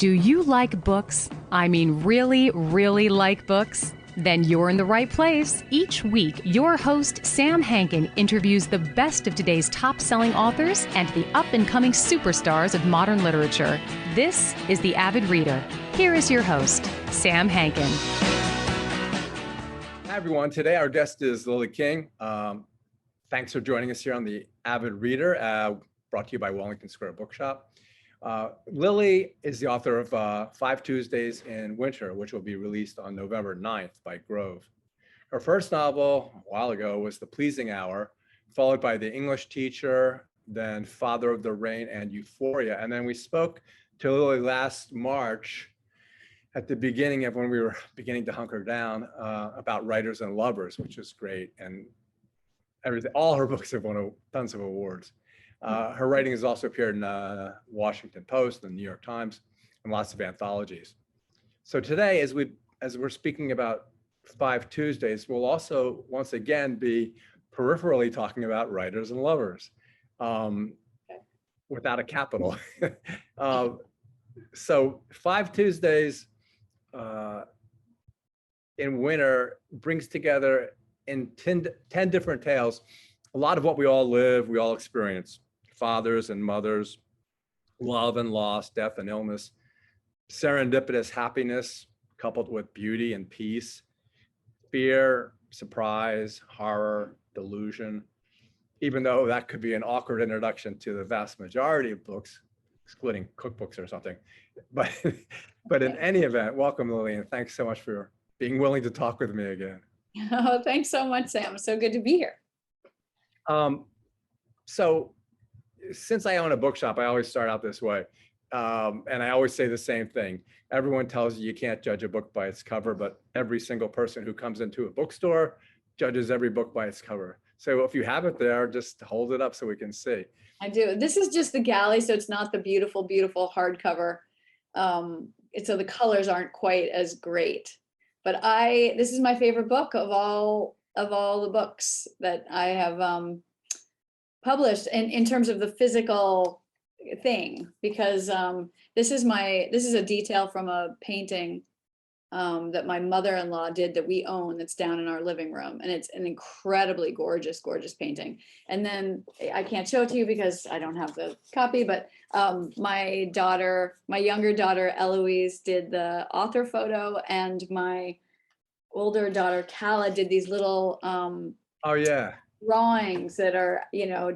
Do you like books? I mean, really, really like books? Then you're in the right place. Each week, your host, Sam Hankin, interviews the best of today's top-selling authors and the up-and-coming superstars of modern literature. This is The Avid Reader. Here is your host, Sam Hankin. Hi, everyone. Today, our guest is Lily King. Thanks for joining us here on The Avid Reader, brought to you by Wellington Square Bookshop. Lily is the author of 5 Tuesdays in Winter, which will be released on November 9th by Grove. Her first novel a while ago was The Pleasing Hour, followed by The English Teacher, then Father of the Rain and Euphoria. And then we spoke to Lily last March at the beginning of when we were beginning to hunker down about writers and lovers, which is great. And everything, all her books have won tons of awards. Her writing has also appeared in Washington Post and New York Times and lots of anthologies. So today, as we're speaking about 5 Tuesdays, we'll also once again be peripherally talking about writers and lovers, without a capital. So 5 Tuesdays in Winter brings together in 10 different tales a lot of what we all live, we all experience. Fathers and mothers, love and loss, death and illness, serendipitous happiness coupled with beauty and peace, fear, surprise, horror, delusion, even though that could be an awkward introduction to the vast majority of books, excluding cookbooks or something. But in any event, welcome, Lily, and thanks so much for being willing to talk with me again. Oh, thanks so much, Sam. It's so good to be here. So since I own a bookshop, I always start out this way. And I always say the same thing. Everyone tells you can't judge a book by its cover, but every single person who comes into a bookstore judges every book by its cover. So if you have it there, just hold it up so we can see. I do. This is just the galley, so it's not the beautiful, beautiful hardcover. So the colors aren't quite as great. But this is my favorite book of all the books that I have published in terms of the physical thing, because this is a detail from a painting that my mother-in-law did that we own, that's down in our living room, and it's an incredibly gorgeous painting. And then I can't show it to you because I don't have the copy, but my younger daughter Eloise did the author photo, and my older daughter Calla did these little Oh yeah, drawings that are,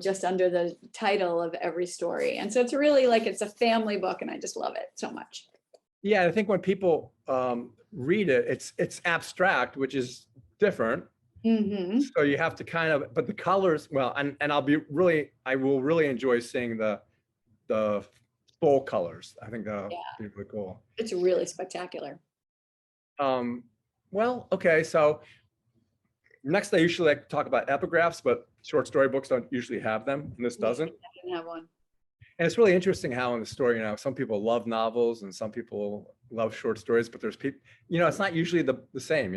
just under the title of every story. And so it's really it's a family book, and I just love it so much. Yeah, I think when people read it, it's abstract, which is different. Mm-hmm. So you have to but the colors, well, and I will really enjoy seeing the full colors. I think that'll be really cool. It's really spectacular. Well, okay, so next I usually like to talk about epigraphs, but short story books don't usually have them, and this doesn't. I didn't have one. And it's really interesting how in the story, some people love novels and some people love short stories, but there's people, it's not usually the same,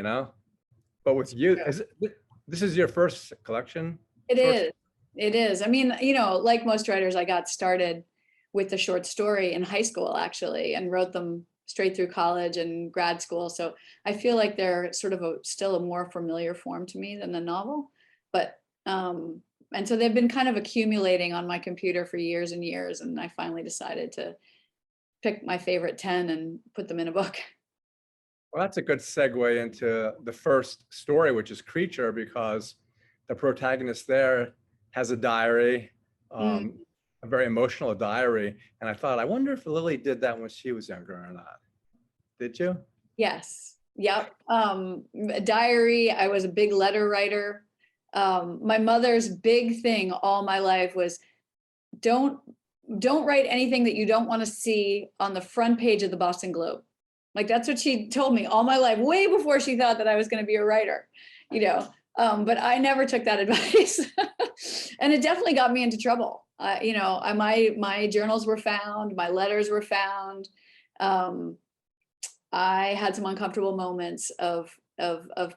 But with you, this is your first collection? It is. I mean, like most writers, I got started with the short story in high school, actually, and wrote them straight through college and grad school. So I feel like they're sort of still a more familiar form to me than the novel. But and so they've been kind of accumulating on my computer for years and years. And I finally decided to pick my favorite 10 and put them in a book. Well, that's a good segue into the first story, which is Creature, because the protagonist there has a diary, a very emotional diary. And I thought, I wonder if Lily did that when she was younger or not. Did you? Yes. Yep. A diary. I was a big letter writer. My mother's big thing all my life was don't write anything that you don't want to see on the front page of the Boston Globe. That's what she told me all my life, way before she thought that I was going to be a writer, but I never took that advice. And it definitely got me into trouble. My journals were found, my letters were found. I had some uncomfortable moments of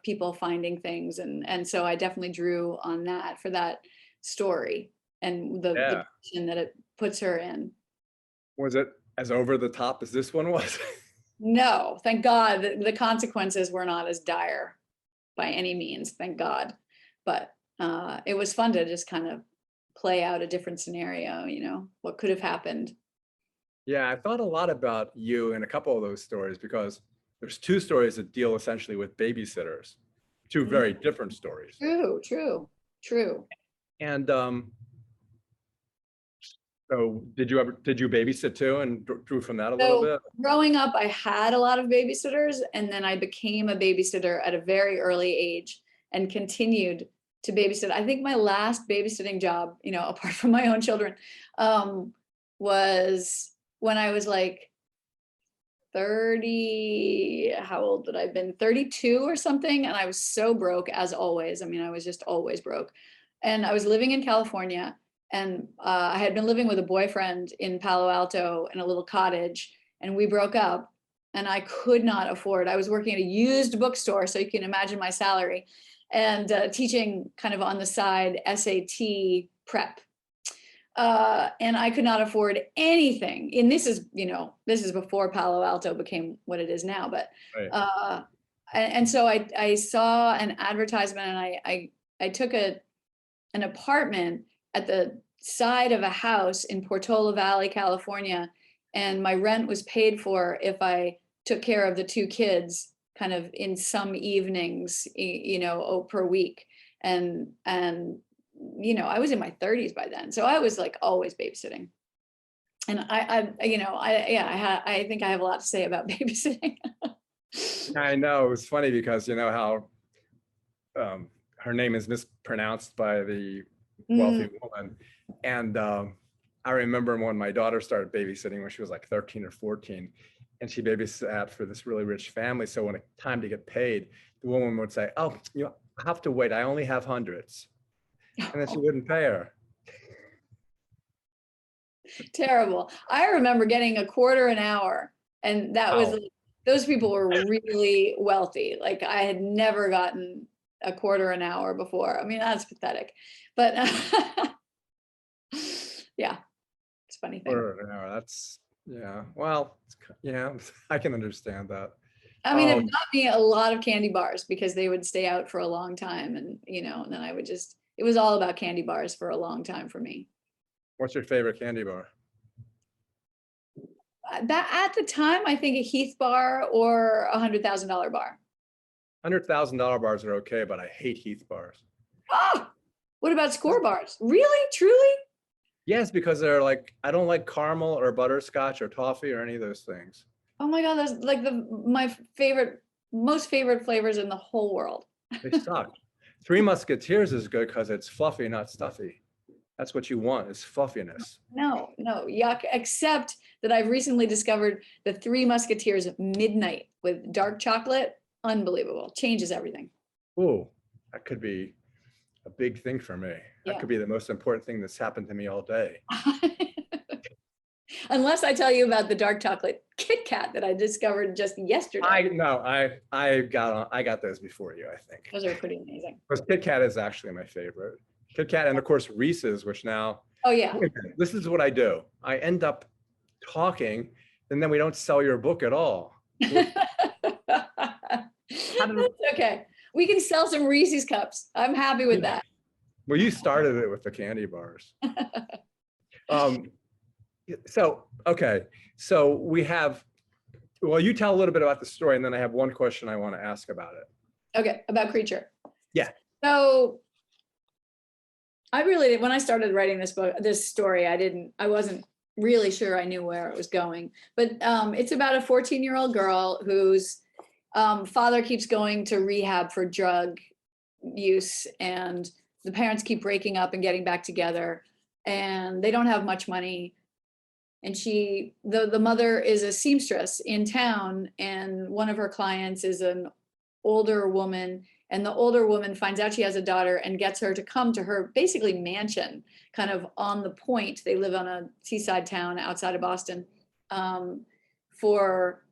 people finding things, and so I definitely drew on that for that story and the position that it puts her in. Was it as over the top as this one was? No, thank God the consequences were not as dire by any means, thank God. But it was fun to just kind of play out a different scenario, you know, what could have happened. Yeah, I thought a lot about you in a couple of those stories because there's two stories that deal essentially with babysitters, two very different stories. True, true, true. And so did you babysit too and drew from that a little bit? Growing up, I had a lot of babysitters, and then I became a babysitter at a very early age and continued to babysit. I think my last babysitting job, you know, apart from my own children, was when I was like 30, how old would I have been? 32 or something. And I was so broke, as always. I mean, I was just always broke. And I was living in California, and I had been living with a boyfriend in Palo Alto in a little cottage, and we broke up, and I could not afford. I was working at a used bookstore, so you can imagine my salary, and teaching kind of on the side SAT prep. And I could not afford anything. And this is, you know, this is before Palo Alto became what it is now. But Right. and so I saw an advertisement, and I took an apartment at the side of a house in Portola Valley, California, and my rent was paid for if I took care of the two kids kind of in some evenings, you know, per week. And you know, I was in my 30s by then, so I was like always babysitting. And I think I have a lot to say about babysitting. I know, it was funny because you know how her name is mispronounced by the wealthy woman. And I remember when my daughter started babysitting when she was like 13 or 14, and she babysat for this really rich family. So when it time to get paid, the woman would say, "Oh, you have to wait. I only have hundreds." And then she wouldn't pay her. Terrible. I remember getting a quarter an hour, and that was, those people were really wealthy. Like I had never gotten a quarter an hour before. I mean, that's pathetic. But yeah, it's a funny thing. Quarter an hour, that's, yeah, well, yeah, I can understand that. I mean, it got me a lot of candy bars because they would stay out for a long time, and you know, and then I would just, it was all about candy bars for a long time for me. What's your favorite candy bar? That at the time, I think a Heath bar or $100,000 bar. $100,000 bars are okay, but I hate Heath bars. Oh, what about score bars? Really, truly? Yes, because they're like, I don't like caramel or butterscotch or toffee or any of those things. Oh my God, that's like my favorite, most favorite flavors in the whole world. They suck. Three Musketeers is good because it's fluffy, not stuffy. That's what you want, is fluffiness. No, yuck. Except that I've recently discovered the Three Musketeers Midnight with dark chocolate. Unbelievable. Changes everything. Ooh, that could be a big thing for me. Yeah. That could be the most important thing that's happened to me all day. Unless I tell you about the dark chocolate Kit Kat that I discovered just yesterday. I got those before you, I think. Those are pretty amazing. Because Kit Kat is actually my favorite. Kit Kat, and of course Reese's, which now. Oh yeah. This is what I do. I end up talking, and then we don't sell your book at all. That's okay. We can sell some Reese's cups. I'm happy with that. Well, you started it with the candy bars. So, okay. So we have, well, you tell a little bit about the story, and then I have one question I want to ask about it. Okay, about Creature. Yeah. So I really, when I started writing this story, I wasn't really sure I knew where it was going. But it's about a 14-year-old girl whose father keeps going to rehab for drug use, and the parents keep breaking up and getting back together, and they don't have much money. And the mother is a seamstress in town, and one of her clients is an older woman, and the older woman finds out she has a daughter and gets her to come to her basically mansion, kind of on the point. They live on a seaside town outside of Boston, for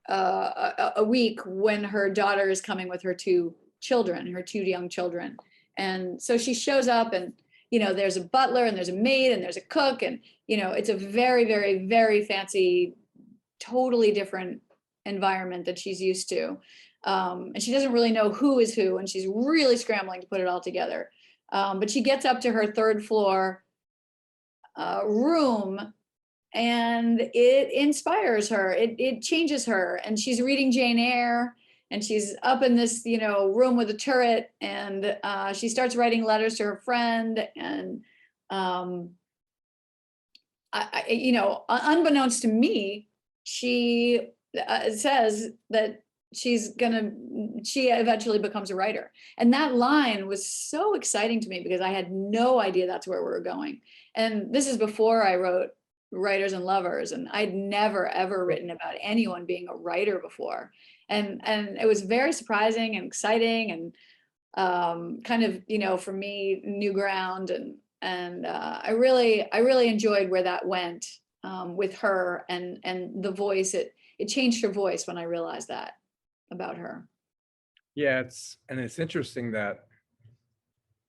a week when her daughter is coming with her two young children. And so she shows up, and there's a butler and there's a maid and there's a cook, and it's a very, very, very fancy, totally different environment that she's used to. And she doesn't really know who is who, and she's really scrambling to put it all together. But she gets up to her third floor room, and it inspires her. It changes her, and she's reading Jane Eyre, and she's up in this room with a turret, and she starts writing letters to her friend, and unbeknownst to me, she says that she eventually becomes a writer. And that line was so exciting to me because I had no idea that's where we were going. And this is before I wrote Writers and Lovers, and I'd never ever written about anyone being a writer before. And it was very surprising and exciting, and kind of, for me, new ground. And I really enjoyed where that went with her, and the voice. It changed her voice when I realized that about her. Yeah, it's interesting that,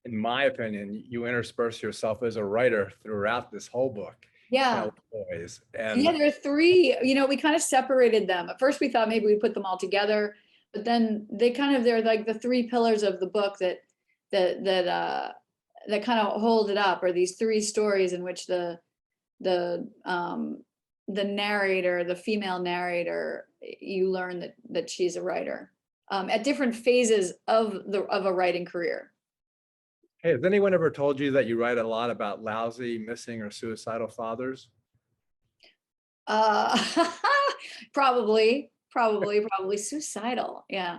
in my opinion, you intersperse yourself as a writer throughout this whole book. Yeah. Always. And yeah, there are three. We kind of separated them. At first, we thought maybe we put them all together, but then they're like the three pillars of the book that kind of hold it up, are these three stories in which the narrator, the female narrator, you learn that she's a writer at different phases of a writing career. Hey, has anyone ever told you that you write a lot about lousy, missing, or suicidal fathers? Probably suicidal. Yeah.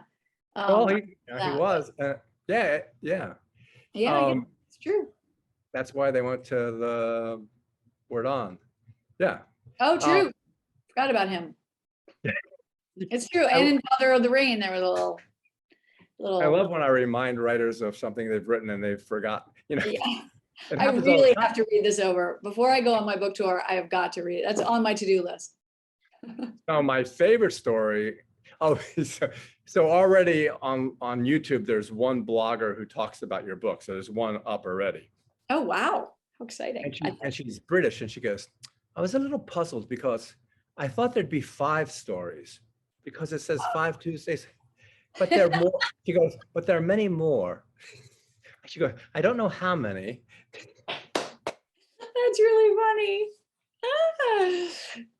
Well, he was. Yeah. Yeah, it's true. That's why they went to the Word On. Yeah. Oh, true. Forgot about him. It's true. And in Father of the Rain, there was a little. I love when I remind writers of something they've written and they've forgotten. Yeah. I really have to read this over before I go on my book tour. I have got to read it. That's on my to-do list. My favorite story. Oh, so already on YouTube, there's one blogger who talks about your book. So there's one up already. Oh, wow. How exciting. And she's British, and she goes, I was a little puzzled because I thought there'd be 5 stories because it says 5 Tuesdays, but there are more. She goes, but there are many more. She goes, I don't know how many. That's really funny.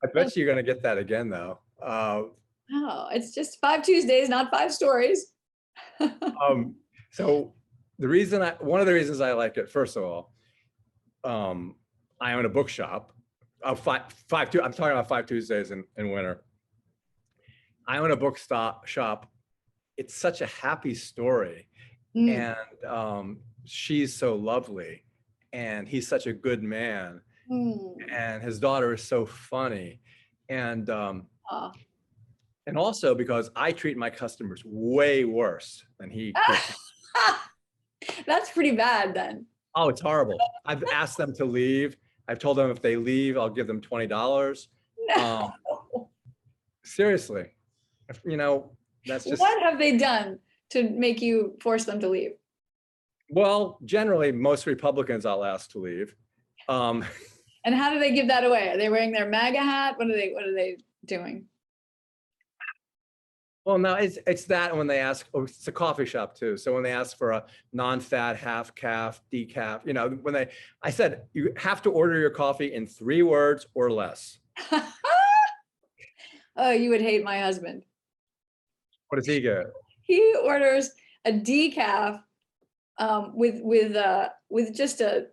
I bet you're going to get that again, though. Oh, it's just 5 Tuesdays, not 5 stories. So one of the reasons I like it, first of all, I own a bookshop. I'm talking about 5 Tuesdays in winter. I own a bookshop. It's such a happy story. And she's so lovely, and he's such a good man, and his daughter is so funny, and also because I treat my customers way worse than he treats. That's pretty bad then. Oh, it's horrible. I've asked them to leave. I've told them if they leave, I'll give them $20. No. Seriously, that's just. What have they done to make you force them to leave? Well, generally, most Republicans I'll ask to leave. And how do they give that away? Are they wearing their MAGA hat? What are they doing? Well, no, it's that when they ask. Oh, it's a coffee shop too. So when they ask for a non-fat, half calf, decaf, I said you have to order your coffee in 3 words or less. Oh, you would hate my husband. What does he get? He orders a decaf with just a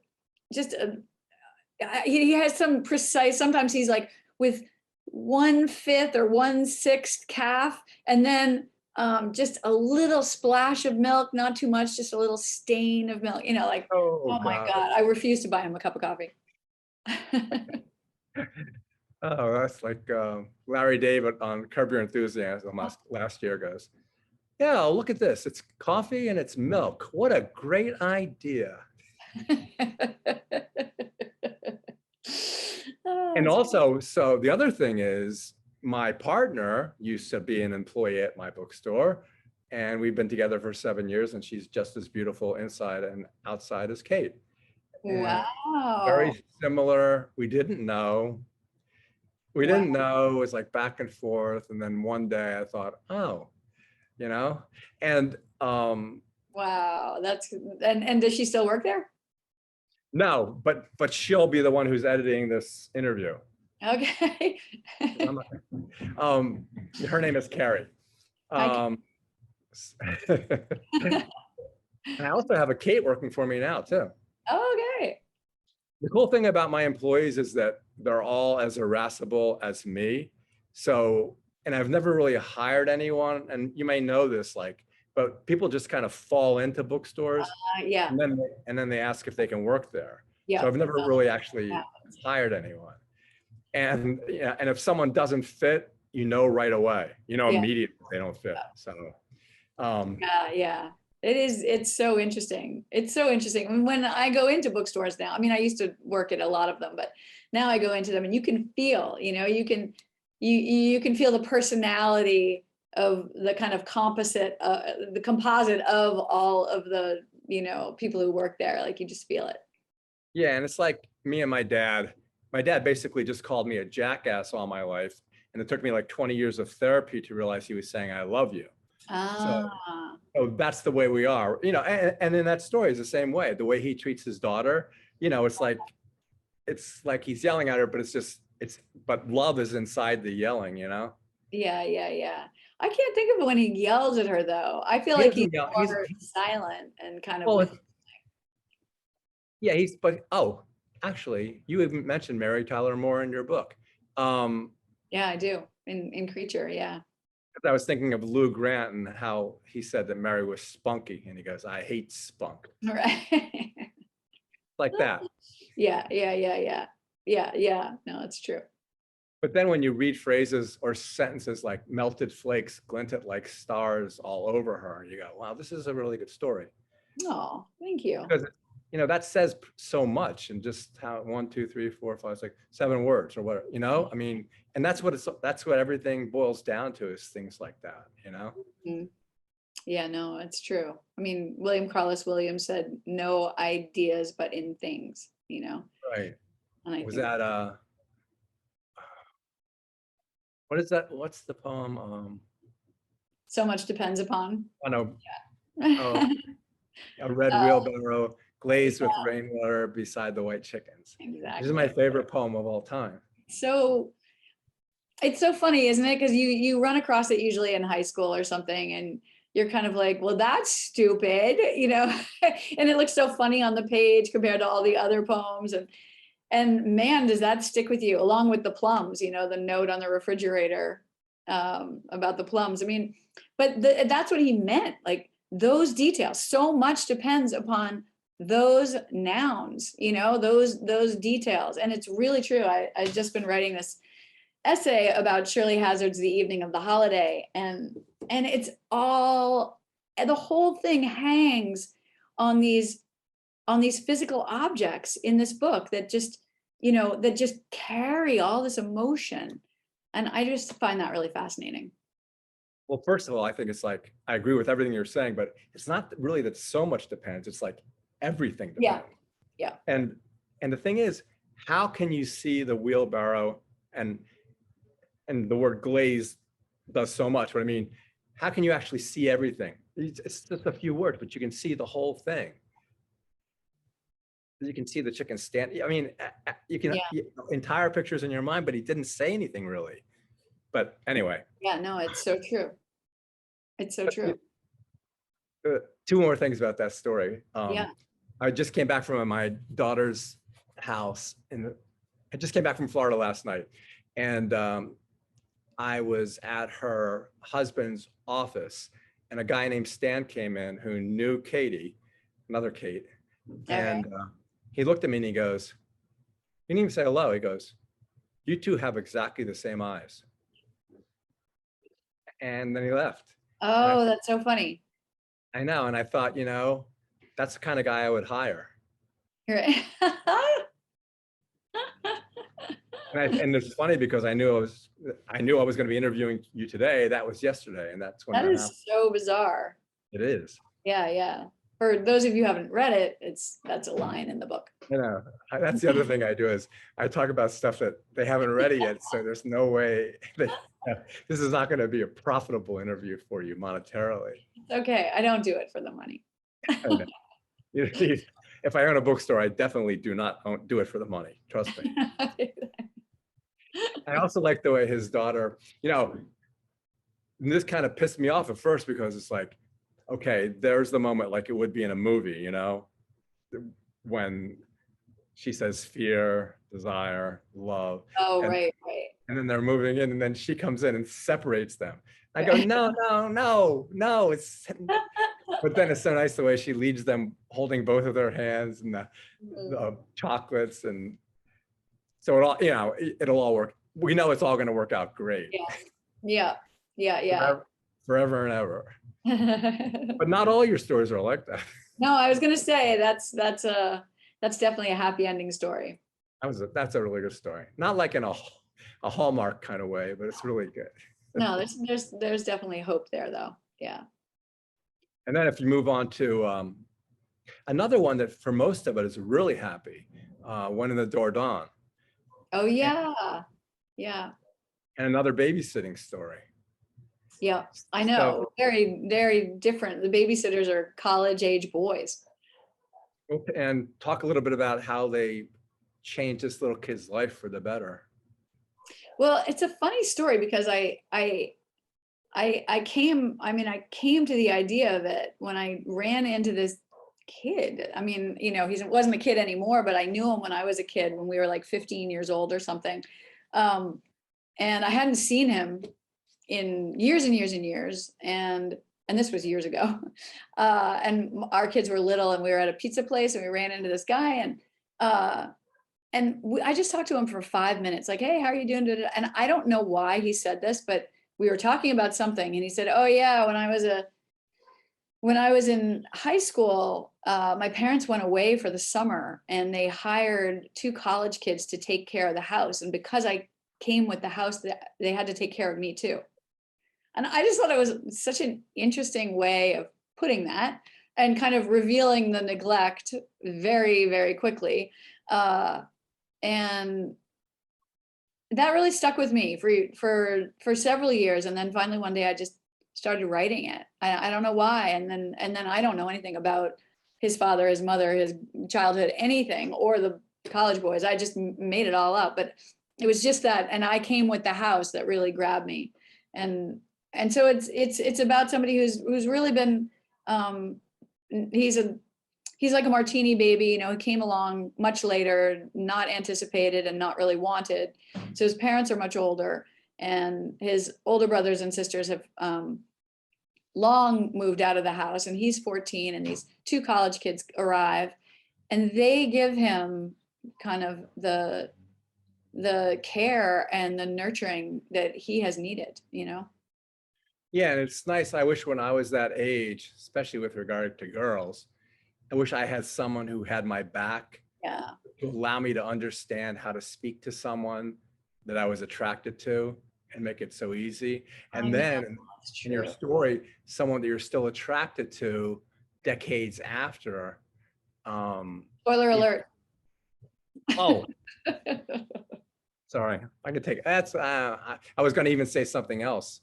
he has some precise. Sometimes he's like with 1/5 or 1/6 calf, and then just a little splash of milk, not too much, just a little stain of milk. Oh my God, I refuse to buy him a cup of coffee. Oh, that's like Larry David on Curb Your Enthusiasm last year goes, yeah, look at this. It's coffee and it's milk. What a great idea. And also, so the other thing is my partner used to be an employee at my bookstore, and we've been together for 7 years, and she's just as beautiful inside and outside as Kate. And Wow. very similar. We didn't know. We Wow. didn't know. It was like back and forth. And then one day I thought, oh, and Wow. That's and does she still work there? no, but she'll be the one who's editing this interview. Okay. Her name is Carrie. Hi, And I also have a Kate working for me now too. okay. The cool thing about my employees is that they're all as irascible as me. So, and I've never really hired anyone, and you may know this, but people just kind of fall into bookstores, Yeah. and then they ask if they can work there. Yeah. So I've never really actually Yeah. hired anyone. And and if someone doesn't fit, right away, Yeah. immediately they don't fit. So, Yeah. It's so interesting. It's so interesting. When I go into bookstores now, I mean, I used to work at a lot of them, but now I go into them and you can feel, you can feel the personality of the kind of the composite of all of the, people who work there. Like you just feel it. yeah, and it's like me and my dad. My dad basically just called me a jackass all my life, and it took me like 20 years of therapy to realize he was saying, "I love you." So that's the way we are, and in that story is the same way. The way he treats his daughter, it's like he's yelling at her, but but love is inside the yelling, Yeah. I can't think of when he yells at her though. I feel like he's more silent and kind of. Yeah, actually, you even mentioned Mary Tyler Moore in your book. Yeah, I do in Creature. Yeah. I was thinking of Lou Grant and how he said that Mary was spunky, and he goes, "I hate spunk." Right. Like that. Yeah. No, it's true. But then when you read phrases or sentences like "melted flakes glinted like stars all over her," you go, "Wow, this is a really good story." Oh, thank you. Because that says so much, and just how 1, 2, 3, 4, 5, 6, 7 words or whatever. I mean, and that's what everything boils down to, is things like that. Mm-hmm. Yeah, no, it's true. I mean, William Carlos Williams said, "No ideas, but in things." Right. And Was that what is that? What's the poem? So much depends upon. Oh no. Yeah. Oh, a red wheelbarrow glazed with rainwater beside the white chickens. Exactly. This is my favorite poem of all time. So it's so funny, isn't it? Because you run across it usually in high school or something, and you're kind of like, well, that's stupid, and it looks so funny on the page compared to all the other poems. And man, does that stick with you, along with the plums, the note on the refrigerator about the plums. I mean, but that's what he meant. Like those details, so much depends upon those nouns, those details. And it's really true. I've just been writing this essay about Shirley Hazard's The Evening of the Holiday. And it's all, the whole thing hangs on these physical objects in this book that just carry all this emotion. And I just find that really fascinating. Well, first of all, I think it's like, I agree with everything you're saying, but it's not really that so much depends. It's like everything depends. Yeah. And the thing is, how can you see the wheelbarrow, and the word glazed does so much, but I mean, how can you actually see everything? It's just a few words, but you can see the whole thing. You can see the chicken stand. I mean, you can entire pictures in your mind, but he didn't say anything really. But anyway. Yeah, no, it's so true. It's so true. 2 more things about that story. Yeah. I just came back from my daughter's house, I just came back from Florida last night, and I was at her husband's office, and a guy named Stan came in who knew Katie, another Kate, and he looked at me and he goes, he didn't even say hello. He goes, "You two have exactly the same eyes." And then he left. Oh, that's so funny. I know. And I thought, that's the kind of guy I would hire. Right. And it's funny because I knew I was going to be interviewing you today. That was yesterday. And that's when that is happened. So bizarre. It is. Yeah. for those of you who haven't read it, that's a line in the book. You know, that's the other thing I do is I talk about stuff that they haven't read it yet. So there's no way that this is not going to be a profitable interview for you monetarily. It's okay. I don't do it for the money. If I own a bookstore, I definitely do not do it for the money. Trust me. I also like the way his daughter, you know, and this kind of pissed me off at first because it's like, okay, there's the moment like it would be in a movie, you know, when she says fear, desire, love. Oh, and, right. And then they're moving in and then she comes in and separates them. I go, no. But then it's so nice the way she leads them holding both of their hands and the chocolates. And so it all, you know, it'll all work. We know it's all going to work out great. Yeah. Forever and ever. But not all your stories are like that. No, I was going to say that's definitely a happy ending story. That's a really good story. Not like in a Hallmark kind of way, but it's really good. No, there's definitely hope there though. Yeah. And then if you move on to another one that for most of it is really happy, When in the Door Dawn. Oh yeah. Yeah. And another babysitting story. Yeah, I know. So, very, very different. The babysitters are college age boys. And talk a little bit about how they changed this little kid's life for the better. Well, it's a funny story because I came to the idea of it when I ran into this kid. I mean, you know, he wasn't a kid anymore, but I knew him when I was a kid, when we were like 15 years old or something. And I hadn't seen him in years and years and years. And this was years ago. And our kids were little and we were at a pizza place and we ran into this guy and I just talked to him for 5 minutes, like, hey, how are you doing today? And I don't know why he said this, but we were talking about something and he said, oh yeah, when I was in high school, my parents went away for the summer and they hired 2 college kids to take care of the house. And because I came with the house, they had to take care of me too. And I just thought it was such an interesting way of putting that and kind of revealing the neglect very, very quickly. And that really stuck with me for several years. And then finally one day I just started writing it. I don't know why. And then I don't know anything about his father, his mother, his childhood, anything, or the college boys. I just made it all up. But it was just that, and I came with the house that really grabbed me. And so it's about somebody who's really been he's like a martini baby, you know, he came along much later, not anticipated and not really wanted. So his parents are much older and his older brothers and sisters have long moved out of the house and he's 14 and these 2 college kids arrive and they give him kind of the care and the nurturing that he has needed, you know? Yeah, and it's nice. I wish when I was that age, especially with regard to girls, I wish I had someone who had my back to allow me to understand how to speak to someone that I was attracted to and make it so easy. And then in your story, someone that you're still attracted to decades after. Spoiler alert. Oh, sorry. I could take that's. I was going to even say something else,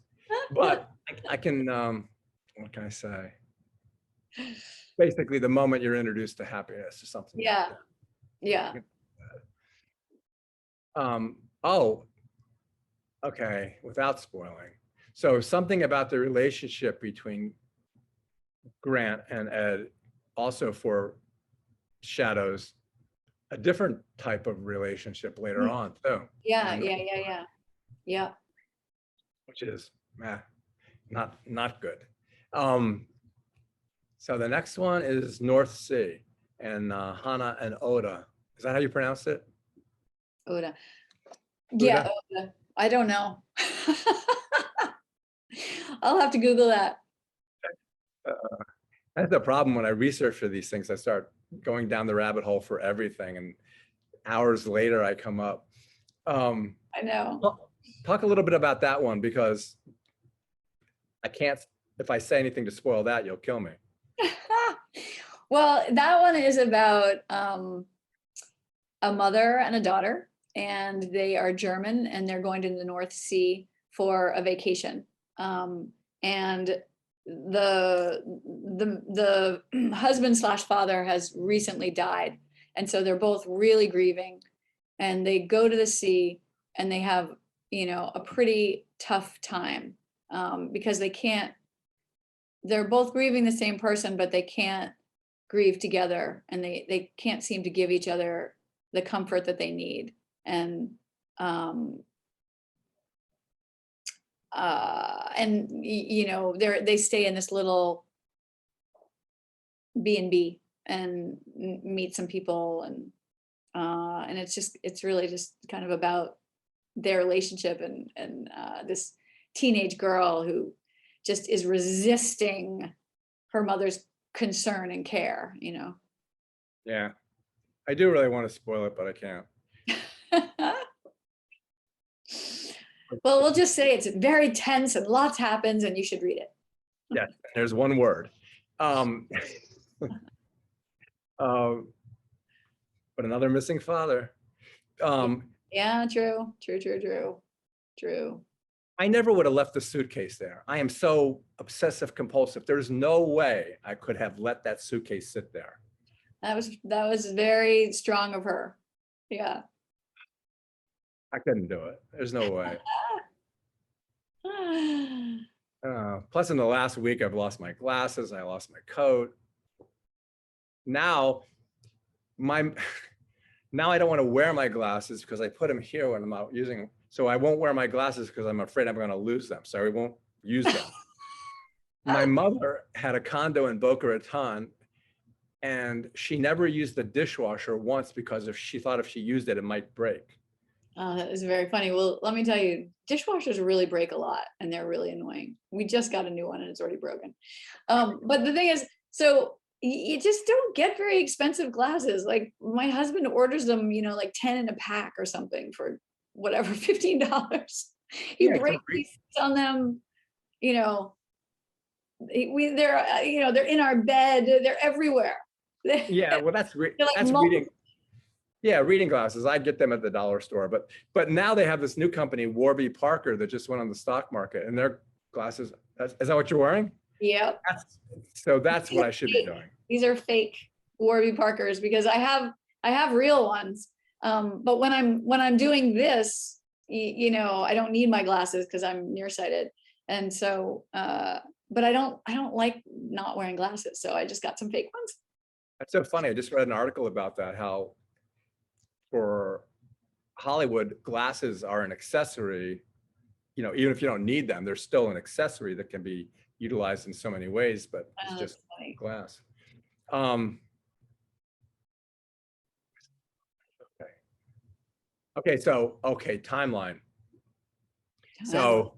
but I can. What can I say? Basically, the moment you're introduced to happiness or something. Yeah. Like that. Yeah. Oh, okay. Without spoiling. So something about the relationship between Grant and Ed also foreshadows a different type of relationship later on too. Yeah. Which is not good. So the next one is North Sea and Hannah and Oda. Is that how you pronounce it? Oda. Yeah, Oda. I don't know. I'll have to Google that. That's the problem when I research for these things. I start going down the rabbit hole for everything, and hours later I come up. I know. Talk a little bit about that one because I can't. If I say anything to spoil that, you'll kill me. Well, that one is about a mother and a daughter, and they are German, and they're going to the North Sea for a vacation. And the husband slash father has recently died, and so they're both really grieving. And they go to the sea, and they have, a pretty tough time because they can't. They're both grieving the same person, but they can't grieve together, and they can't seem to give each other the comfort that they need. And they stay in this little B&B and meet some people, and it's really just kind of about their relationship, and this teenage girl who just is resisting her mother's concern and care. Yeah, I do really want to spoil it, but I can't. Well, we'll just say it's very tense and lots happens, and you should read it. Yeah, there's one word. But another missing father. Yeah, true. I never would have left the suitcase there. I am so obsessive compulsive. There's no way I could have let that suitcase sit there. That was very strong of her. Yeah. I couldn't do it. There's no way. Plus, in the last week, I've lost my glasses. I lost my coat. Now I don't want to wear my glasses because I put them here when I'm out using them. So I won't wear my glasses because I'm afraid I'm going to lose them. So I won't use them. My mother had a condo in Boca Raton, and she never used the dishwasher once because if she used it, it might break. Oh, that is very funny. Well, let me tell you, dishwashers really break a lot, and they're really annoying. We just got a new one and it's already broken. But the thing is, so you just don't get very expensive glasses. Like my husband orders them, like 10 in a pack or something for whatever, $15. He breaks pieces on them, they're in our bed, they're everywhere. Yeah, well, that's like reading. Yeah, reading glasses. I get them at the dollar store, but now they have this new company, Warby Parker, that just went on the stock market, and their glasses. Is that what you're wearing? Yep. That's what I should be doing. These are fake Warby Parkers because I have real ones. But when I'm doing this, I don't need my glasses because I'm nearsighted, and so. But I don't like not wearing glasses, so I just got some fake ones. That's so funny. I just read an article about that. How for Hollywood, glasses are an accessory. Even if you don't need them, they're still an accessory that can be utilized in so many ways. But it's just glass. Okay. Timeline. So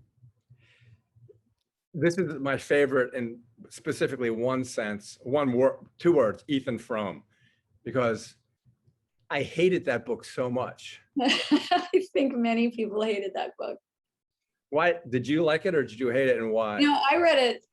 this is my favorite in specifically one sense, one word, two words, Ethan Frome, because I hated that book so much. I think many people hated that book. Why? Did you like it or did you hate it, and why? I read it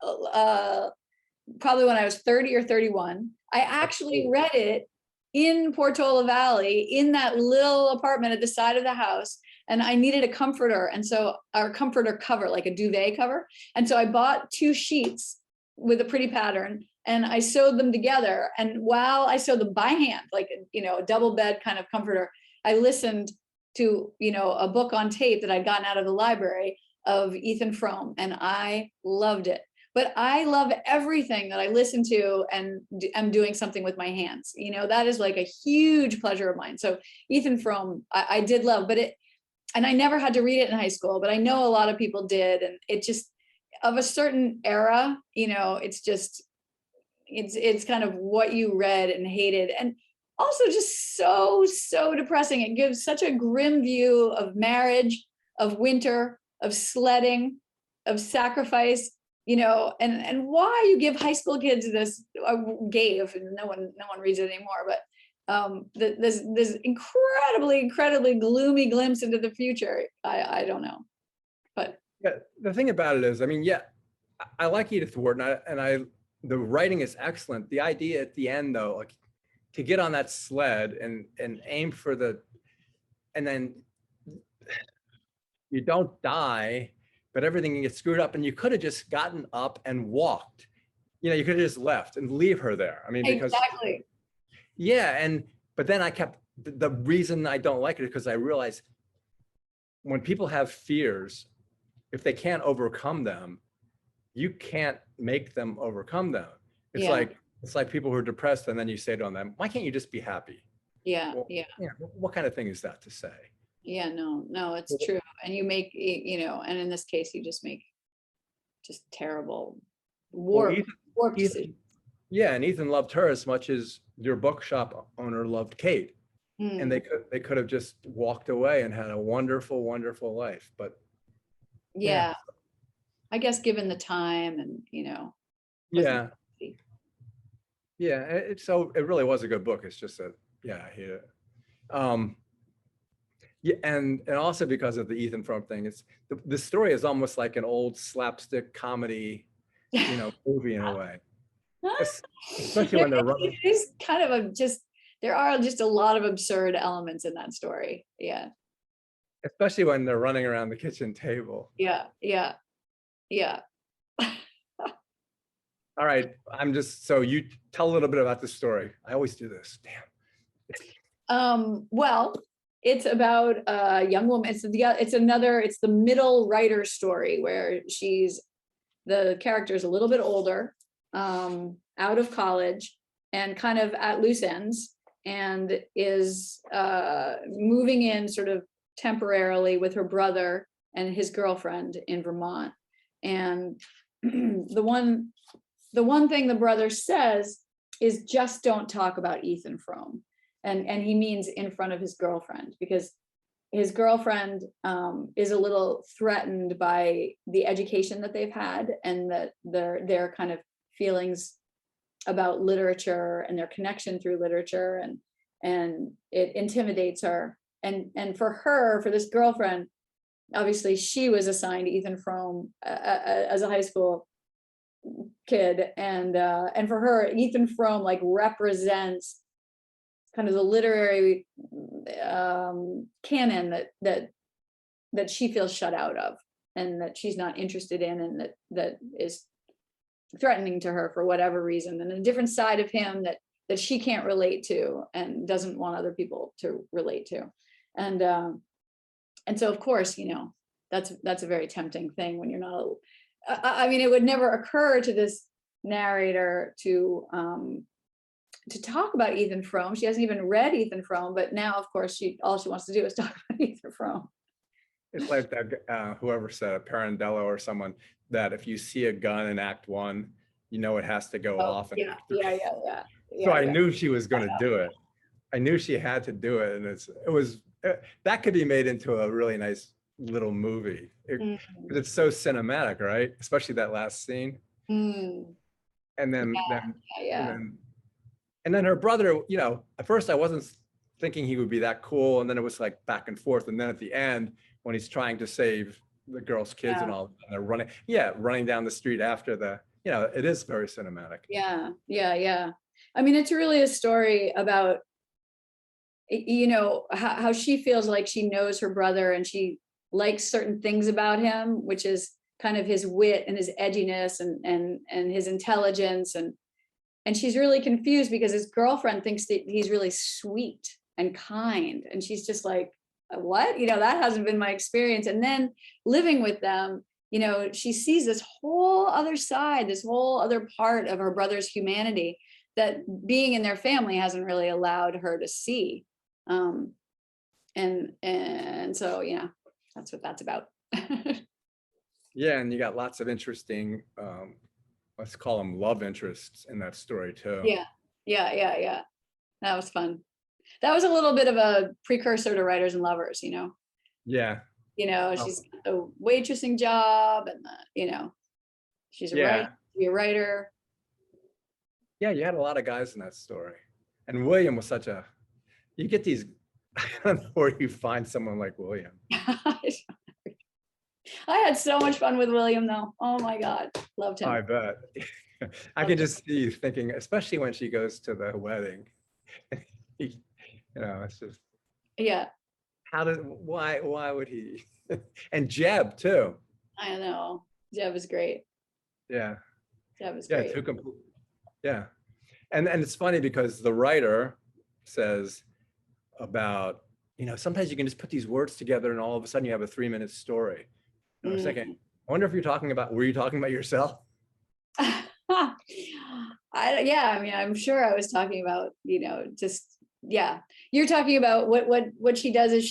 probably when I was 30 or 31. I actually read it in Portola Valley in that little apartment at the side of the house. And I needed a comforter. And so our comforter cover, like a duvet cover. And so I bought 2 sheets with a pretty pattern and I sewed them together. And while I sewed them by hand, like, a double bed kind of comforter, I listened to, a book on tape that I'd gotten out of the library of Ethan Frome, and I loved it. But I love everything that I listen to and I'm doing something with my hands. That is like a huge pleasure of mine. So Ethan Frome, I did love, and I never had to read it in high school, but I know a lot of people did. And it just, of a certain era, it's kind of what you read and hated. And also just so depressing. It gives such a grim view of marriage, of winter, of sledding, of sacrifice, and why you give high school kids this, gave, and no one reads it anymore, but this incredibly gloomy glimpse into the future. I don't know, but yeah, the thing about it is, I like Edith Wharton, and I the writing is excellent. The idea at the end, though, like to get on that sled and aim for and then you don't die, but everything gets screwed up, and you could have just gotten up and walked. You know, you could have just left and leave her there. I mean, because exactly. Yeah, but then I kept, the reason I don't like it is because I realized when people have fears, if they can't overcome them, you can't make them overcome them. It's like people who are depressed, and then you say to them, why can't you just be happy? Yeah, well, yeah. What kind of thing is that to say? Yeah, no, it's true. And you make, you know, and in this case, you just make just terrible warp decisions. Yeah, and Ethan loved her as much as your bookshop owner loved Kate. And they could have just walked away and had a wonderful, wonderful life. But yeah, I guess given the time and, you know. Yeah. Yeah, so it really was a good book. It's just that, I hate it. Yeah, and also because of the Ethan Frome thing, it's the story is almost like an old slapstick comedy, you know, movie in a way. Especially when they're running. It's kind of there are just a lot of absurd elements in that story. Yeah. Especially when they're running around the kitchen table. Yeah. All right, so you tell a little bit about the story. I always do this. Damn. Well, it's about a young woman. It's the middle writer story where the character is a little bit older, out of college and kind of at loose ends, and is moving in sort of temporarily with her brother and his girlfriend in Vermont. And the one thing the brother says is just don't talk about Ethan Frome. And he means in front of his girlfriend, because his girlfriend is a little threatened by the education that they've had, and that their kind of feelings about literature and their connection through literature, and it intimidates her. And for this girlfriend, obviously she was assigned Ethan Frome as a high school kid, and for her, Ethan Frome like represents kind of the literary canon that she feels shut out of, and that she's not interested in, and that is threatening to her for whatever reason, and a different side of him that she can't relate to and doesn't want other people to relate to. And so of course, you know, that's a very tempting thing when you're not I mean, it would never occur to this narrator to talk about Ethan Frome. She hasn't even read Ethan Frome, but now, of course, all she wants to do is talk about Ethan Frome. It's like that, whoever said, Pirandello or someone, that if you see a gun in Act 1, you know it has to go off. Yeah. So I knew she was going to do it. I knew she had to do it, and that could be made into a really nice little movie. It's so cinematic, right? Especially that last scene. And then and then her brother, you know, at first I wasn't thinking he would be that cool, and then it was like back and forth, and then at the end when he's trying to save the girl's kids and all, and they're running down the street after it is very cinematic. Yeah. I mean, it's really a story about, you know, how she feels like she knows her brother, and she likes certain things about him, which is kind of his wit and his edginess and his intelligence, and she's really confused because his girlfriend thinks that he's really sweet and kind, and she's just like, what? You know, that hasn't been my experience. And then living with them, you know, she sees this whole other side, this whole other part of her brother's humanity that being in their family hasn't really allowed her to see. And so, yeah, that's what that's about. Yeah, and you got lots of interesting, let's call them love interests in that story too. Yeah. That was fun. That was a little bit of a precursor to Writers and Lovers, you know? Yeah. You know, she's got a waitressing job, and you know, she's a writer. Yeah, you had a lot of guys in that story. And William was you get these, I don't know where you find someone like William. I had so much fun with William though. Oh my God, loved him. I bet. I can just see you thinking, especially when she goes to the wedding. It's just, Yeah, why would he? And Jeb too. I know. Jeb is great. Yeah. Jeb is Yeah. great. Yeah. And it's funny because the writer says about, sometimes you can just put these words together and all of a sudden you have a 3-minute story. And I was thinking, I wonder if were you talking about yourself? I mean, I'm sure I was talking about, yeah. You're talking about what she does is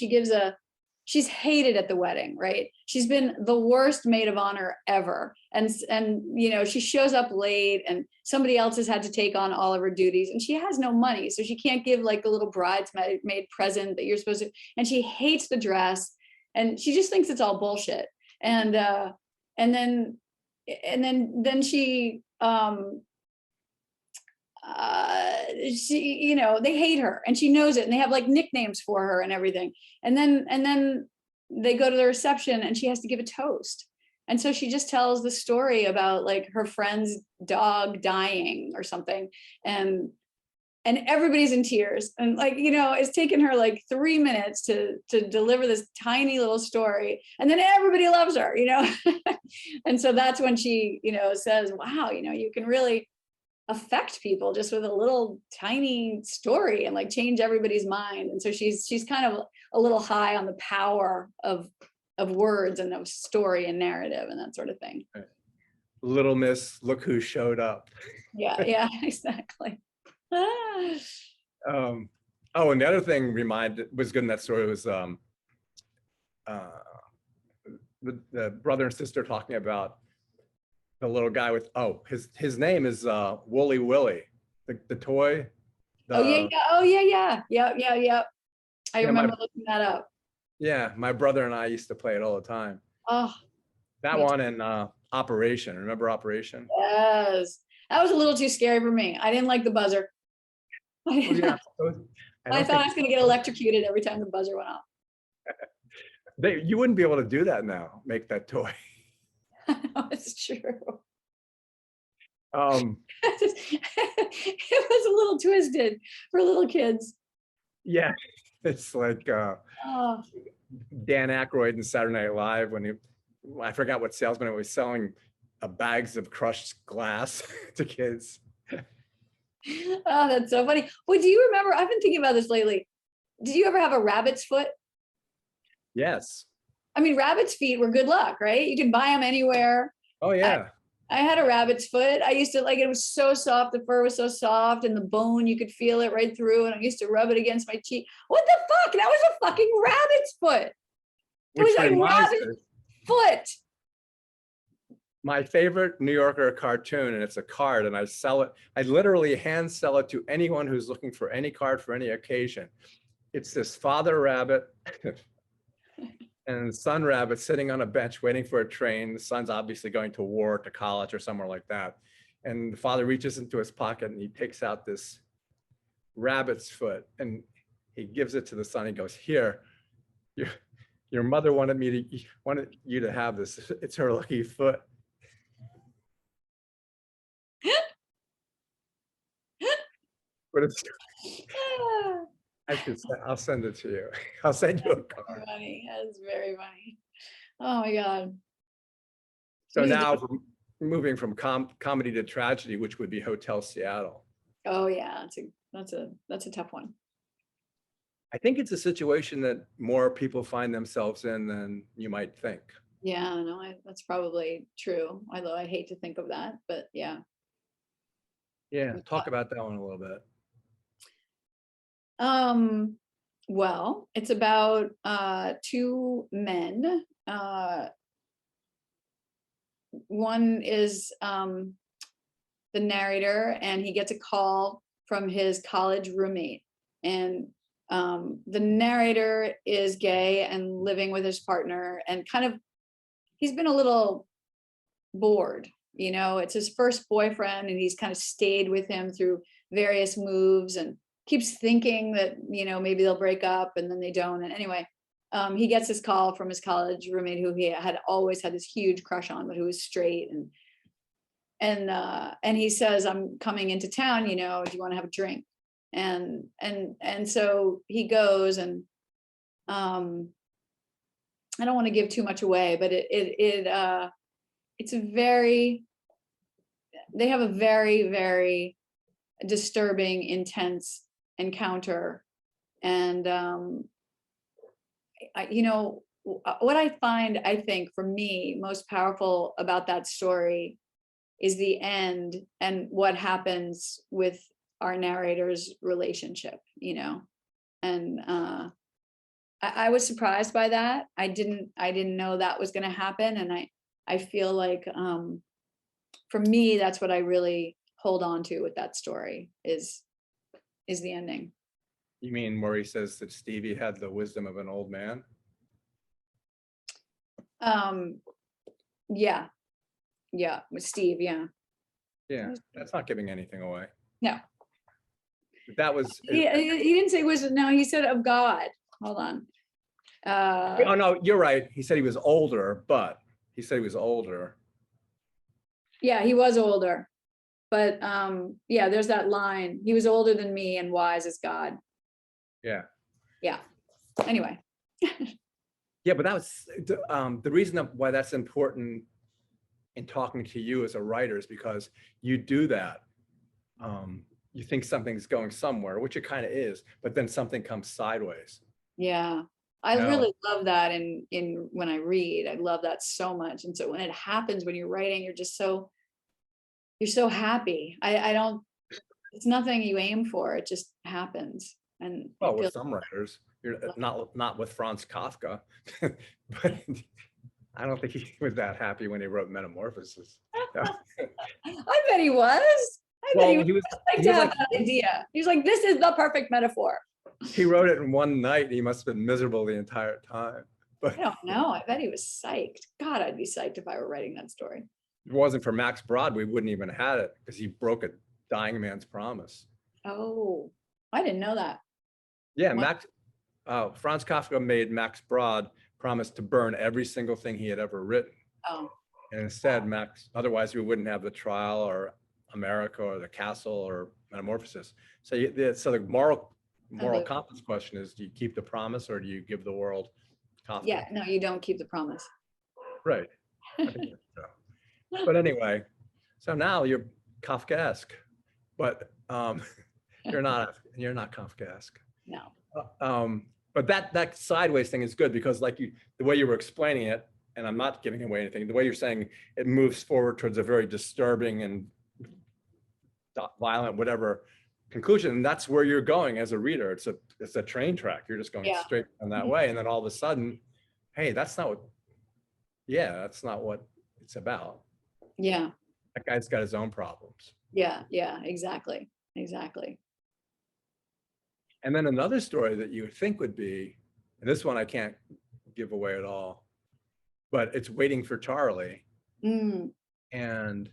she's hated at the wedding, right? She's been the worst maid of honor ever. And she shows up late and somebody else has had to take on all of her duties and she has no money. So she can't give like a little bridesmaid present that you're supposed to, and she hates the dress and she just thinks it's all bullshit. And then she, they hate her and she knows it and they have like nicknames for her and everything. And then they go to the reception and she has to give a toast. And so she just tells the story about like her friend's dog dying or something. And everybody's in tears and it's taken her like 3 minutes to deliver this tiny little story. And then everybody loves her, and so that's when she, says, wow, you can really affect people just with a little tiny story and like change everybody's mind. And so she's kind of a little high on the power of words and of story and narrative and that sort of thing. Little Miss, look who showed up. Yeah, exactly. And the other thing was good in that story was the brother and sister talking about the little guy with his name is Wooly Willy, the toy. Yeah. I remember looking that up. Yeah, my brother and I used to play it all the time. Oh, that one and Operation. Remember Operation? Yes, that was a little too scary for me. I didn't like the buzzer. I thought I was going to get electrocuted every time the buzzer went off. You wouldn't be able to do that now. Make that toy. No, it's true. It was a little twisted for little kids. Yeah, it's like Dan Aykroyd in Saturday Night Live when I forgot what salesman was selling bags of crushed glass to kids. Oh, that's so funny. Well, do you remember? I've been thinking about this lately. Did you ever have a rabbit's foot? Yes. I mean, rabbit's feet were good luck, right? You could buy them anywhere. Oh, yeah. I had a rabbit's foot. I used to like it. Was so soft. The fur was so soft, and the bone you could feel it right through. And I used to rub it against my cheek. What the fuck? That was a fucking rabbit's foot. It was like rabbit's foot. My favorite New Yorker cartoon, and it's a card, and I sell it. I literally hand sell it to anyone who's looking for any card for any occasion. It's this father rabbit and son rabbit sitting on a bench waiting for a train. The son's obviously going to war, to college or somewhere like that. And the father reaches into his pocket and he takes out this rabbit's foot and he gives it to the son. He goes, "Here, your mother wanted you to have this. It's her lucky foot." But it's, I'll send it to you. I'll send you a card. Funny. That's very funny. Oh my God. So now moving from comedy to tragedy, which would be Hotel Seattle. Oh yeah, that's a tough one. I think it's a situation that more people find themselves in than you might think. Yeah, no, that's probably true. Although I hate to think of that, but yeah. Yeah, talk about that one a little bit. Well, it's about two men. One is the narrator, and he gets a call from his college roommate, and the narrator is gay and living with his partner, and kind of he's been a little bored. It's his first boyfriend, and he's kind of stayed with him through various moves and keeps thinking that maybe they'll break up, and then they don't. And anyway, he gets this call from his college roommate who he had always had this huge crush on, but who was straight. and he says, I'm coming into town, you know, do you want to have a drink? And so he goes, and I don't want to give too much away, but it's a they have a very, very disturbing, intense encounter. And you know, what I find, I think, for me, most powerful about that story is the end and what happens with our narrator's relationship, you know. And I was surprised by that. I didn't know that was going to happen. And I feel like for me, that's what I really hold on to with that story is the ending. You mean where he says that Stevie had the wisdom of an old man? Yeah, with Steve. Yeah, that's not giving anything away. No, that was he didn't say wisdom. No, he said of God. Hold on. Oh no, you're right. He said he was older, but he said he was older. Yeah, he was older, but yeah, there's that line. He was older than me and wise as God. Yeah. Anyway. Yeah, but that was the reason why that's important in talking to you as a writer is because you do that. You think something's going somewhere, which it kind of is, but then something comes sideways. Yeah, I really love that in when I read. I love that so much. And so when it happens, when you're writing, you're so happy. I don't, it's nothing you aim for. It just happens. And well, with some writers, you're not with Franz Kafka, but I don't think he was that happy when he wrote Metamorphosis. I bet he was. He was like to have that idea. He was like, this is the perfect metaphor. He wrote it in one night. He must have been miserable the entire time. But I don't know. I bet he was psyched. God, I'd be psyched if I were writing that story. If it wasn't for Max Brod, we wouldn't even have had it because he broke a dying man's promise. Oh, I didn't know that. Yeah, Franz Kafka made Max Brod promise to burn every single thing he had ever written. Oh. And instead, otherwise we wouldn't have The Trial or America or The Castle or Metamorphosis. So the moral compass question is, do you keep the promise or do you give the world Kafka? Yeah, no, you don't keep the promise. Right. I think so. But anyway, so now you're Kafkaesque, but you're not Kafkaesque. No. But that sideways thing is good because the way you were explaining it, and I'm not giving away anything, the way you're saying it moves forward towards a very disturbing and violent, whatever conclusion. And that's where you're going as a reader. It's a train track. You're just going straight on that way. And then all of a sudden, hey, that's not what it's about. Yeah. That guy's got his own problems. Yeah, exactly. And then another story that you would think would be, and this one I can't give away at all, but it's Waiting for Charlie. And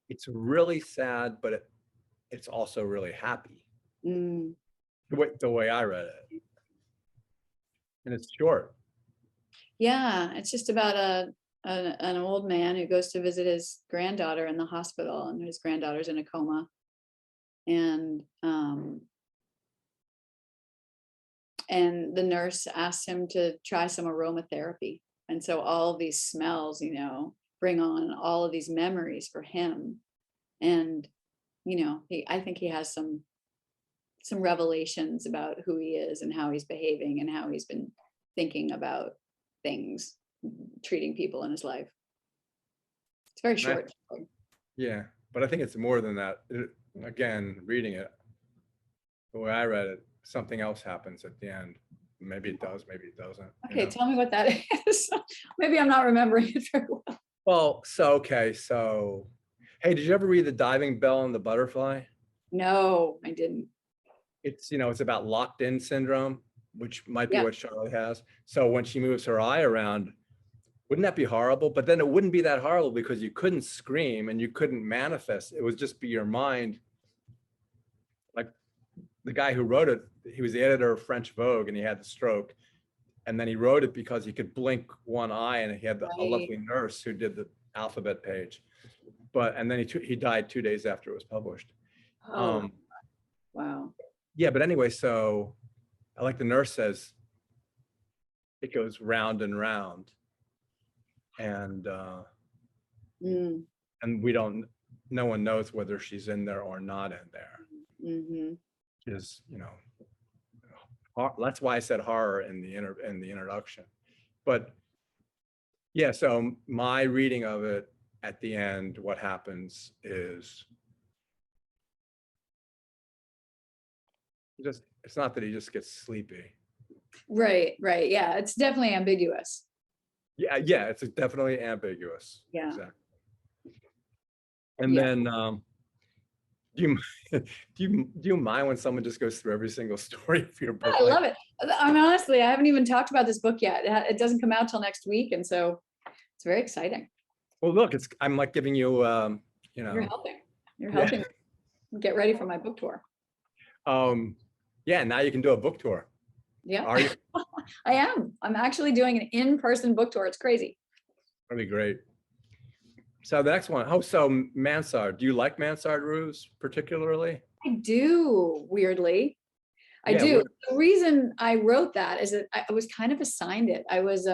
it's really sad, but it's also really happy. The way I read it. And it's short. Yeah, it's just about an old man who goes to visit his granddaughter in the hospital, and his granddaughter's in a coma. And the nurse asks him to try some aromatherapy. And so all of these smells, bring on all of these memories for him. And, I think he has some revelations about who he is and how he's behaving and how he's been thinking about things, treating people in his life. It's very short. Yeah, but I think it's more than that. Again, reading it, the way I read it, something else happens at the end. Maybe it does, maybe it doesn't. Okay, tell me what that is. Maybe I'm not remembering it very well. Well, so, hey, did you ever read The Diving Bell and the Butterfly? No, I didn't. It's, it's about locked in syndrome, which might be what Charlie has. So when she moves her eye around, wouldn't that be horrible? But then it wouldn't be that horrible because you couldn't scream and you couldn't manifest. It would just be your mind. Like the guy who wrote it, he was the editor of French Vogue and he had the stroke. And then he wrote it because he could blink one eye and he had a lovely nurse who did the alphabet page. and then he died 2 days after it was published. Oh, wow. Yeah, but anyway, so like the nurse says, it goes round and round, and no one knows whether she's in there or not in there. Mm-hmm. Is, you know, that's why I said horror in the introduction. But yeah, so my reading of it, at the end, what happens is it's not that he just gets sleepy. Right. Yeah, it's definitely ambiguous. Yeah, it's definitely ambiguous. Yeah. Exactly. And then do you mind when someone just goes through every single story of your book? I love it. I mean, honestly, I haven't even talked about this book yet. It doesn't come out till next week, and so it's very exciting. Well, look, I'm like giving you, You're helping. You're helping get ready for my book tour. Yeah, now you can do a book tour. Yeah. Are you? I am. I'm actually doing an in-person book tour. It's crazy. That'd be great. So the next one, so mansard. Do you like mansard roofs particularly? I do, weirdly. I do. The reason I wrote that is that I was kind of assigned it. I was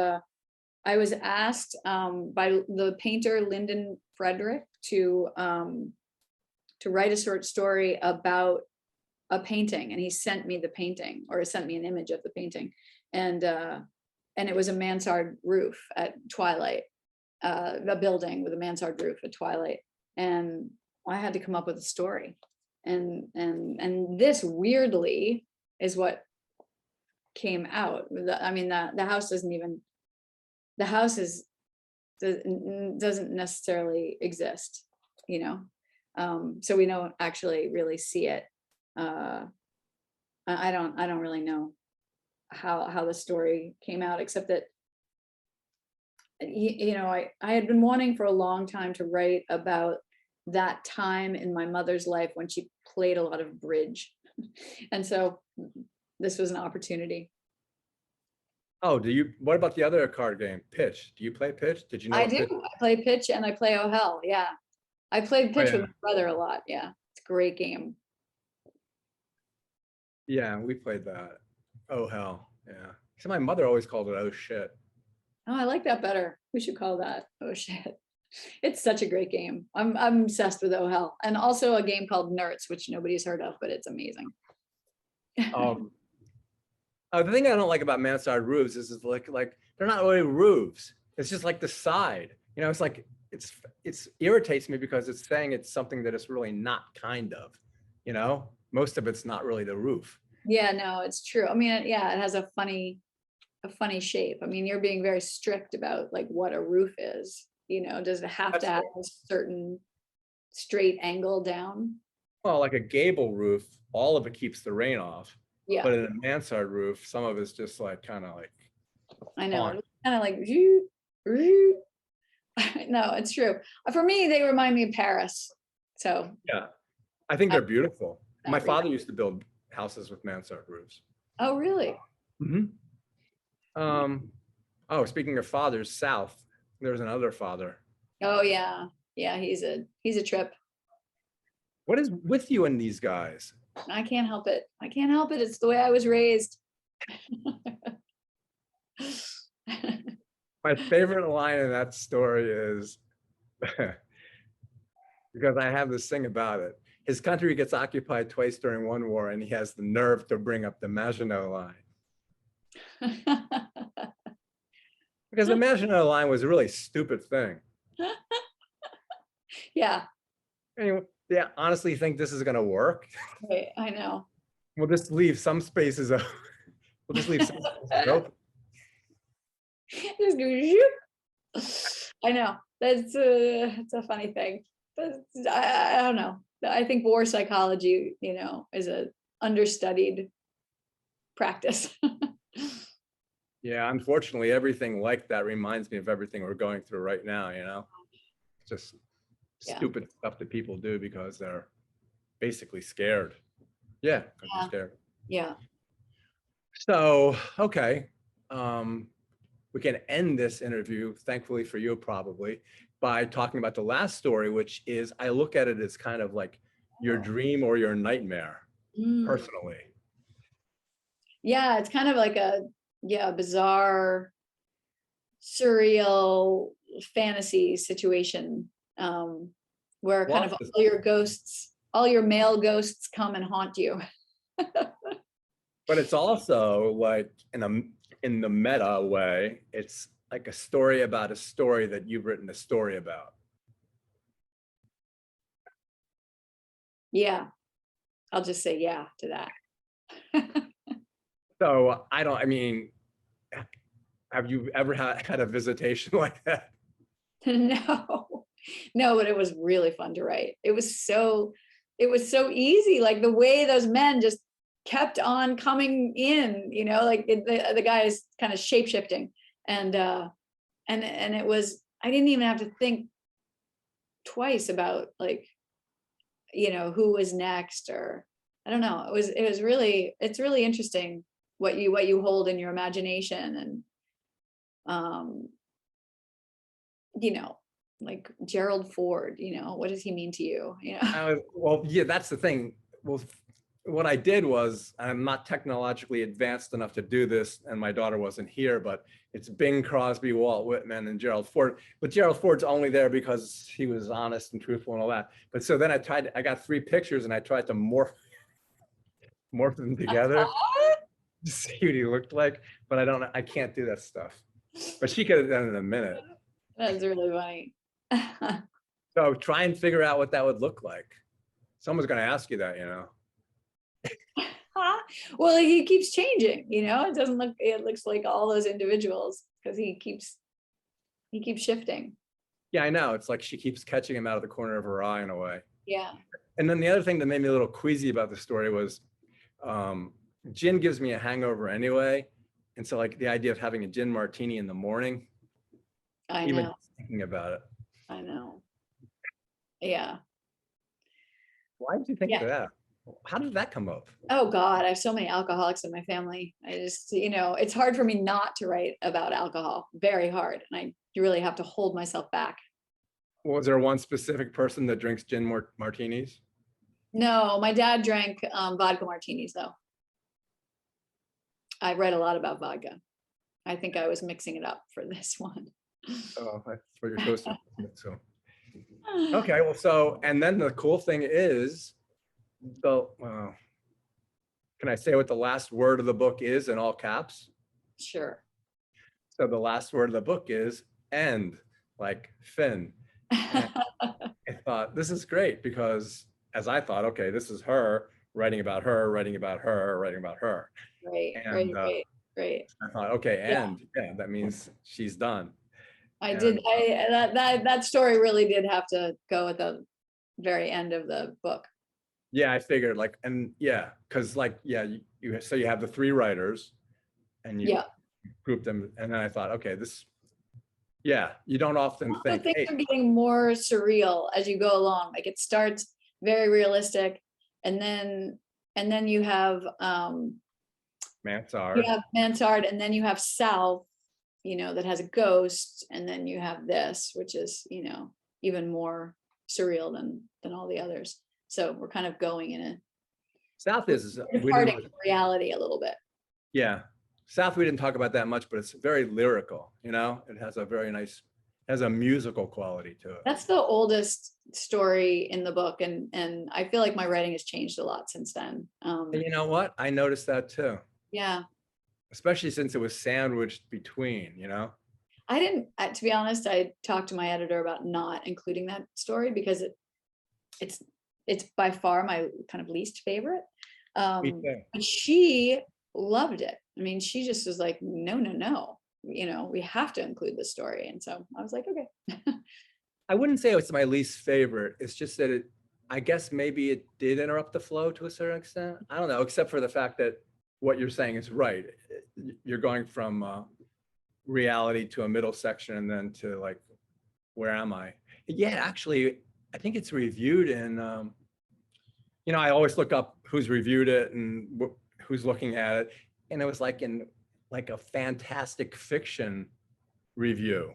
asked by the painter Lyndon Frederick to write a short story about a painting, and he sent me the painting, or sent me an image of the painting, and it was a mansard roof at twilight, a building with a mansard roof at twilight, and I had to come up with a story, and this weirdly is what came out. I mean, the house doesn't even, the house doesn't necessarily exist, you know, so we don't actually really see it. I don't really know how the story came out, except that you know, I had been wanting for a long time to write about that time in my mother's life when she played a lot of bridge, and so this was an opportunity. Oh, what about the other card game, Pitch? Do you play Pitch? Did you know? I do. I play Pitch and I play Oh Hell. Yeah, I played Pitch with my brother a lot. Yeah, it's a great game. Yeah, we played that. Oh Hell. Yeah. So my mother always called it Oh Shit. Oh, I like that better. We should call that Oh Shit. It's such a great game. I'm obsessed with Oh Hell, and also a game called Nerds, which nobody's heard of, but it's amazing. The thing I don't like about mansard roofs is like they're not really roofs. It's just like the side. You know, it's like it's irritates me because it's saying it's something that it's really not, kind of. You know, most of it's not really the roof. Yeah, no, it's true. I mean, yeah, it has a funny shape. I mean, you're being very strict about like what a roof is. You know, does it have to have a certain straight angle down? Well, like a gable roof, all of it keeps the rain off. Yeah. But in a mansard roof, some of it's just like kind of like. I know, kind of like. No, it's true. For me, they remind me of Paris. So. Yeah, I think they're beautiful. My father used to build houses with mansard roofs. Oh, really? Mm-hmm. Oh, speaking of fathers, South. There's another father. Oh yeah, he's a trip. What is with you and these guys? I can't help it. It's the way I was raised. My favorite line in that story is because I have this thing about it. His country gets occupied twice during one war, and he has the nerve to bring up the Maginot Line. Because the Maginot Line was a really stupid thing. Yeah. Anyway, yeah, honestly think this is going to work. Right, I know. We'll just leave some spaces open. We'll just leave some spaces open. Just go, I know. It's a funny thing. I don't know. I think war psychology, you know, is a understudied practice. Yeah, unfortunately, everything like that reminds me of everything we're going through right now, you know? Just stupid stuff that people do because they're basically scared. Yeah, because they're scared. Yeah. So, okay. We can end this interview, thankfully for you probably, by talking about the last story, which is, I look at it as kind of like your dream or your nightmare, personally. Yeah, it's kind of like a bizarre, surreal fantasy situation, where kind of all your male ghosts come and haunt you. But it's also like in the meta way, it's like a story about a story that you've written a story about. Yeah, I'll just say yeah to that. So I mean, have you ever had a visitation like that? No, but it was really fun to write. It was so easy. Like the way those men just kept on coming in, like the guy is kind of shape shifting, and it was, I didn't even have to think twice about like, who was next, or I don't know. It's really interesting what you hold in your imagination, and like Gerald Ford, what does he mean to you? Well, yeah, that's the thing. Well, what I did was, I'm not technologically advanced enough to do this, and my daughter wasn't here, but it's Bing Crosby, Walt Whitman, and Gerald Ford. But Gerald Ford's only there because he was honest and truthful and all that. But so then I got 3 pictures and I tried to morph them together to see what he looked like. But I can't do that stuff. But she could have done it in a minute. That's really funny. So try and figure out what that would look like. Someone's going to ask you that, Well, he keeps changing, it looks like all those individuals because he keeps shifting. Yeah, I know. It's like she keeps catching him out of the corner of her eye in a way. Yeah. And then the other thing that made me a little queasy about the story was gin gives me a hangover anyway. And so like the idea of having a gin martini in the morning, I even know. thinking about it. I know. Yeah. Why did you think of that? How did that come up? Oh God, I have so many alcoholics in my family. I just, it's hard for me not to write about alcohol. Very hard. And you really have to hold myself back. Was there one specific person that drinks gin martinis? No, my dad drank vodka martinis though. I read a lot about vodka. I think I was mixing it up for this one. Oh, that's what you're supposed to do. So, okay, well, and then the cool thing is, can I say what the last word of the book is in all caps? Sure. So the last word of the book is end, like Finn. I thought this is great because as I thought, okay, this is her writing about her, writing about her, writing about her. Right, and, right. I thought, okay, and yeah, that means she's done. That story really did have to go at the very end of the book. Yeah, I figured because you have the 3 writers and you group them, and then I thought, okay, you don't often think things are getting more surreal as you go along. Like it starts very realistic, and then you have Mansard. And then you have South, that has a ghost, and then you have this, which is even more surreal than all the others. So we're kind of going in a South is departing from reality a little bit. Yeah, South we didn't talk about that much, but it's very lyrical. It has a very nice, has a musical quality to it. That's the oldest story in the book, and I feel like my writing has changed a lot since then. And you know what? I noticed that too. Yeah. Especially since it was sandwiched between. I didn't. To be honest, I talked to my editor about not including that story because it's by far my kind of least favorite. But she loved it. I mean, she just was like, no, we have to include the story. And so I was like, okay. I wouldn't say it's my least favorite. It's just that I guess maybe it did interrupt the flow to a certain extent. I don't know, except for the fact that what you're saying is right. You're going from reality to a middle section and then to like, where am I? Yeah, actually, I think it's reviewed in, I always look up who's reviewed it and who's looking at it. And it was like in like a fantastic fiction review.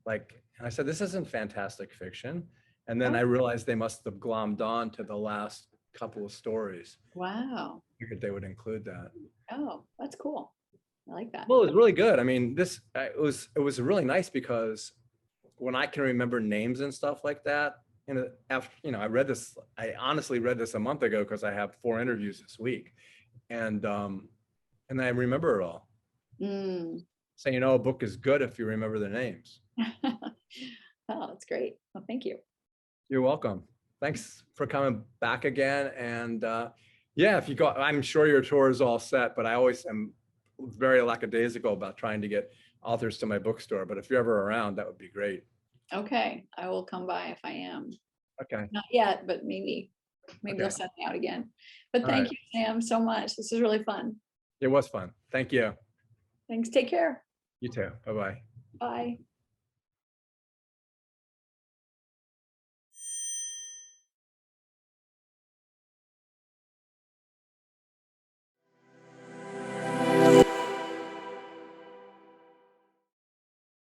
Like, And I said, this isn't fantastic fiction. And then I realized they must have glommed on to the last couple of stories. Wow. Figured they would include that. Oh, that's cool. I like that. Well, it was really good. I mean, it was really nice because when I can remember names and stuff like that, and after, I honestly read this a month ago because I have 4 interviews this week, and I remember it all. So a book is good if you remember the names. Oh, that's great. Well, thank you. You're welcome. Thanks for coming back again. And yeah, if you go, I'm sure your tour is all set, but I always am very lackadaisical about trying to get authors to my bookstore. But if you're ever around, that would be great. Okay, I will come by if I am. Okay. Not yet, but maybe Okay. they'll send me out again. But All thank right. you, Sam, so much. This is really fun. It was fun. Thank you. Thanks. Take care. You too. Bye-bye. Bye.